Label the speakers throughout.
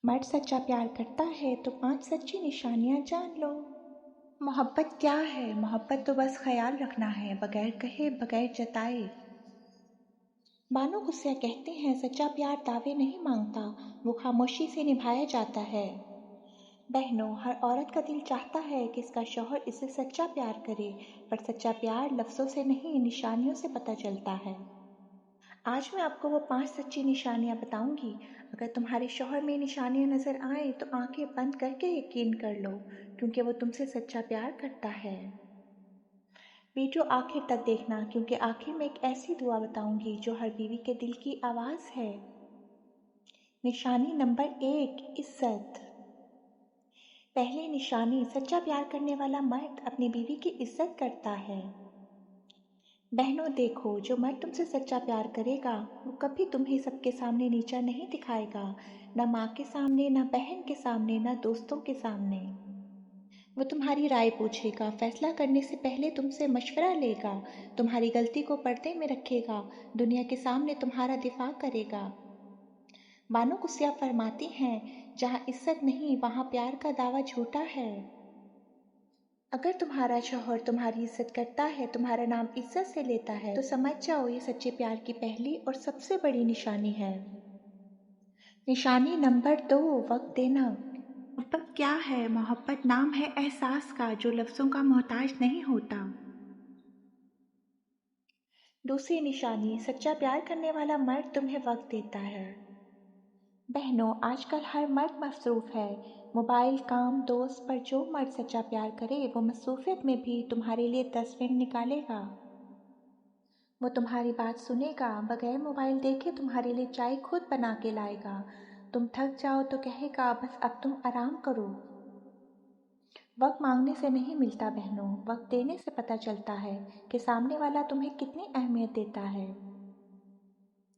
Speaker 1: मर्द सच्चा प्यार करता है तो 5 सच्ची निशानियां जान लो। मोहब्बत क्या है? मोहब्बत तो बस ख्याल रखना है, बगैर कहे बगैर जताए। बानो गुस्सा कहते हैं सच्चा प्यार दावे नहीं मांगता, वो खामोशी से निभाया जाता है। बहनों, हर औरत का दिल चाहता है कि इसका शौहर इसे सच्चा प्यार करे, पर सच्चा प्यार लफ्ज़ों से नहीं निशानियों से पता चलता है। आज मैं आपको वो 5 सच्ची निशानियां बताऊंगी। अगर तुम्हारे शौहर में निशानियां नजर आए तो आंखें बंद करके यकीन कर लो, क्योंकि वो तुमसे सच्चा प्यार करता है। वीडियो आखिर तक देखना, क्योंकि आखिर में एक ऐसी दुआ बताऊंगी जो हर बीवी के दिल की आवाज़ है। निशानी नंबर 1, इज्जत। पहली निशानी, सच्चा प्यार करने वाला मर्द अपनी बीवी की इज्जत करता है। बहनों देखो, जो मर्द तुमसे सच्चा प्यार करेगा वो कभी तुम्हें सबके सामने नीचा नहीं दिखाएगा, ना माँ के सामने, ना बहन के सामने, ना दोस्तों के सामने। वो तुम्हारी राय पूछेगा, फैसला करने से पहले तुमसे मशवरा लेगा, तुम्हारी गलती को पर्दे में रखेगा, दुनिया के सामने तुम्हारा दिफा करेगा। बानो कुसिया फरमाती हैं, जहाँ इज्जत नहीं वहाँ प्यार का दावा झूठा है। अगर तुम्हारा शौहर तुम्हारी इज्जत करता है, तुम्हारा नाम इज्जत से लेता है, तो समझ जाओ ये सच्चे प्यार की पहली और सबसे बड़ी निशानी है। निशानी नंबर 2, वक्त देना। मोहब्बत क्या है? मोहब्बत नाम है एहसास का, जो लफ्जों का मोहताज नहीं होता। दूसरी निशानी, सच्चा प्यार करने वाला मर्द तुम्हें वक्त देता है। बहनों, आजकल हर मर्द मसरूफ है, मोबाइल, काम, दोस्त, पर जो मर्द सच्चा प्यार करे वो मसरूफियत में भी तुम्हारे लिए 10 मिनट निकालेगा। वो तुम्हारी बात सुनेगा, बगैर मोबाइल देखे तुम्हारे लिए चाय खुद बना के लाएगा। तुम थक जाओ तो कहेगा बस अब तुम आराम करो। वक्त मांगने से नहीं मिलता बहनों, वक्त देने से पता चलता है कि सामने वाला तुम्हें कितनी अहमियत देता है।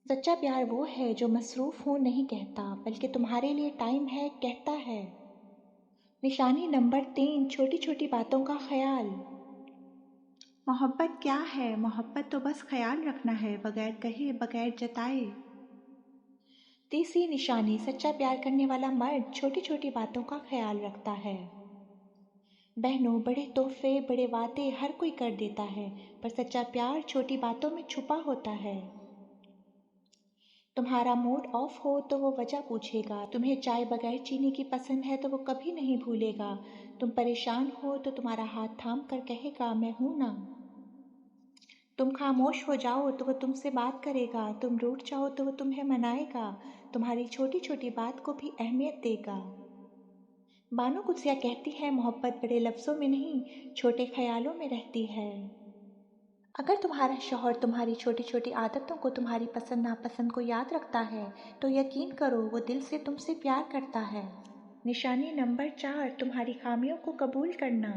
Speaker 1: सच्चा प्यार वो है जो मसरूफ हूँ नहीं कहता, बल्कि तुम्हारे लिए टाइम है कहता है। निशानी नंबर 3, छोटी छोटी बातों का ख्याल। मोहब्बत क्या है? मोहब्बत तो बस ख्याल रखना है, बगैर कहे बगैर जताए। तीसरी निशानी, सच्चा प्यार करने वाला मर्द छोटी छोटी बातों का ख्याल रखता है। बहनों, बड़े तोहफे, बड़े वादे हर कोई कर देता है, पर सच्चा प्यार छोटी बातों में छुपा होता है। तुम्हारा मूड ऑफ हो तो वो वजह पूछेगा, तुम्हें चाय बगैर चीनी की पसंद है तो वो कभी नहीं भूलेगा, तुम परेशान हो तो तुम्हारा हाथ थाम कर कहेगा मैं हूं ना। तुम खामोश हो जाओ तो वो तुमसे बात करेगा, तुम रूठ जाओ तो वो तुम्हें मनाएगा, तुम्हारी छोटी छोटी बात को भी अहमियत देगा। बानो कुसिया कहती है, मोहब्बत बड़े लफ्ज़ों में नहीं, छोटे ख्यालों में रहती है। अगर तुम्हारा शौहर तुम्हारी छोटी छोटी आदतों को, तुम्हारी पसंद नापसंद को याद रखता है, तो यकीन करो वो दिल से तुमसे प्यार करता है। निशानी नंबर 4, तुम्हारी खामियों को कबूल करना।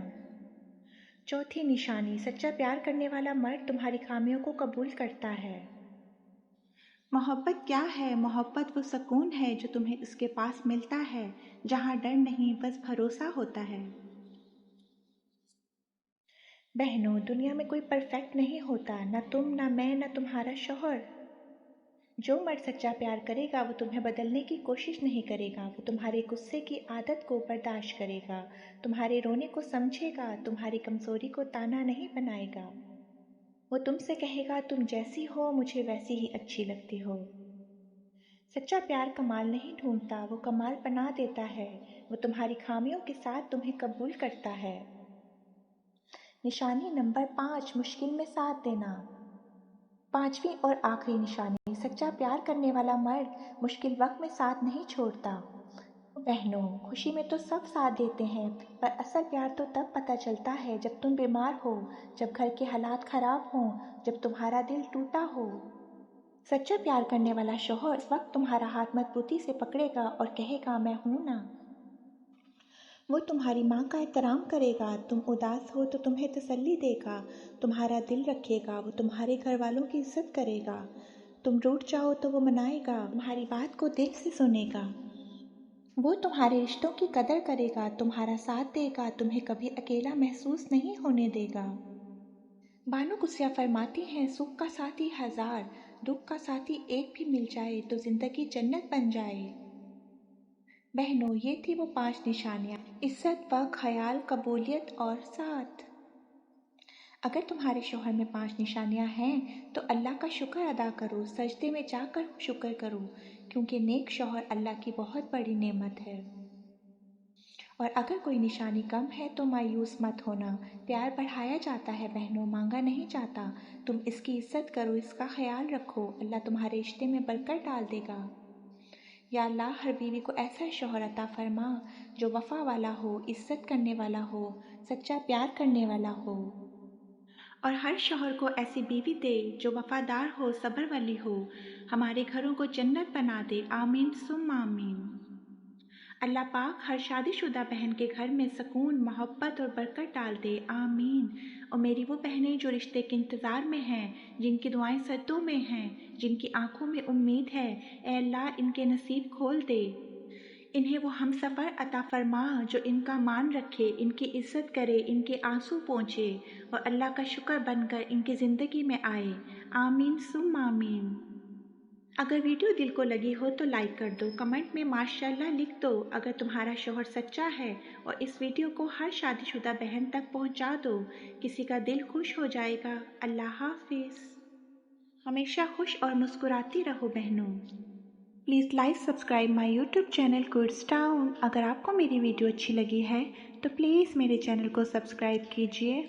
Speaker 1: चौथी निशानी, सच्चा प्यार करने वाला मर्द तुम्हारी खामियों को कबूल करता है। मोहब्बत क्या है? मोहब्बत वो सुकून है जो तुम्हें उसके पास मिलता है, जहाँ डर नहीं बस भरोसा होता है। बहनों, दुनिया में कोई परफेक्ट नहीं होता, ना तुम, ना मैं, ना तुम्हारा शौहर। जो मर्द सच्चा प्यार करेगा वो तुम्हें बदलने की कोशिश नहीं करेगा, वो तुम्हारे गुस्से की आदत को बर्दाश्त करेगा, तुम्हारे रोने को समझेगा, तुम्हारी कमजोरी को ताना नहीं बनाएगा। वो तुमसे कहेगा तुम जैसी हो मुझे वैसी ही अच्छी लगती हो। सच्चा प्यार कमाल नहीं ढूंढता, वो कमाल बना देता है। वो तुम्हारी खामियों के साथ तुम्हें कबूल करता है। निशानी नंबर 5, मुश्किल में साथ देना। पांचवी और आखिरी निशानी, सच्चा प्यार करने वाला मर्द मुश्किल वक्त में साथ नहीं छोड़ता। बहनों, खुशी में तो सब साथ देते हैं, पर असल प्यार तो तब पता चलता है जब तुम बीमार हो, जब घर के हालात खराब हों, जब तुम्हारा दिल टूटा हो। सच्चा प्यार करने वाला शौहर इस वक्त तुम्हारा हाथ मजबूती से पकड़ेगा और कहेगा मैं हूं ना। वो तुम्हारी माँ का एहतराम करेगा, तुम उदास हो तो तुम्हें तसल्ली देगा, तुम्हारा दिल रखेगा, वो तुम्हारे घर वालों की इज्जत करेगा, तुम रूठ जाओ तो वो मनाएगा, तुम्हारी बात को दिल से सुनेगा। वो तुम्हारे रिश्तों की कदर करेगा, तुम्हारा साथ देगा, तुम्हें कभी अकेला महसूस नहीं होने देगा। बानो कुसिया फरमाती हैं, सुख का साथी 1000, दुख का साथी एक भी मिल जाए तो जिंदगी जन्नत बन जाए। बहनों, ये थी वो 5 निशानियाँ, इज़्ज़त व ख़याल, कबूलियत और साथ। अगर तुम्हारे शौहर में 5 निशानियाँ हैं तो अल्लाह का शुक्र अदा करो, सजदे में जाकर शुक्र करो, क्योंकि नेक शौहर अल्लाह की बहुत बड़ी नेमत है। और अगर कोई निशानी कम है तो मायूस मत होना, प्यार बढ़ाया जाता है बहनों, मांगा नहीं जाता। तुम इसकी इज़्ज़त करो, इसका ख्याल रखो, अल्लाह तुम्हारे रिश्ते में बरकत डाल देगा। या अल्लाह, हर बीवी को ऐसा शौहर अता फरमा जो वफ़ा वाला हो, इज़्ज़त करने वाला हो, सच्चा प्यार करने वाला हो। और हर शौहर को ऐसी बीवी दे जो वफ़ादार हो, सब्र वाली हो, हमारे घरों को जन्नत बना दे। आमीन सुम्मा आमीन। अल्लाह पाक हर शादीशुदा बहन के घर में सुकून, मोहब्बत और बरकत डाल दे। आमीन। और मेरी वो बहनें जो रिश्ते के इंतज़ार में हैं, जिनकी दुआएं सद्दों में हैं, जिनकी आंखों में उम्मीद है, ए अल्लाह इनके नसीब खोल दे। इन्हें वो हमसफ़र अता फरमा जो इनका मान रखे, इनकी इज़्ज़त करे, इनके आंसू पोंछे और अल्लाह का शुक्र बनकर इनकी ज़िंदगी में आए। आमीन सुम्मा आमीन। अगर वीडियो दिल को लगी हो तो लाइक कर दो, कमेंट में माशाल्लाह लिख दो अगर तुम्हारा शौहर सच्चा है, और इस वीडियो को हर शादीशुदा बहन तक पहुंचा दो, किसी का दिल खुश हो जाएगा। अल्लाह हाफिज़। हमेशा खुश और मुस्कुराती रहो बहनों। Please like subscribe my YouTube channel goods town. अगर आपको मेरी वीडियो अच्छी लगी है तो प्लीज़ मेरे चैनल को सब्सक्राइब कीजिए।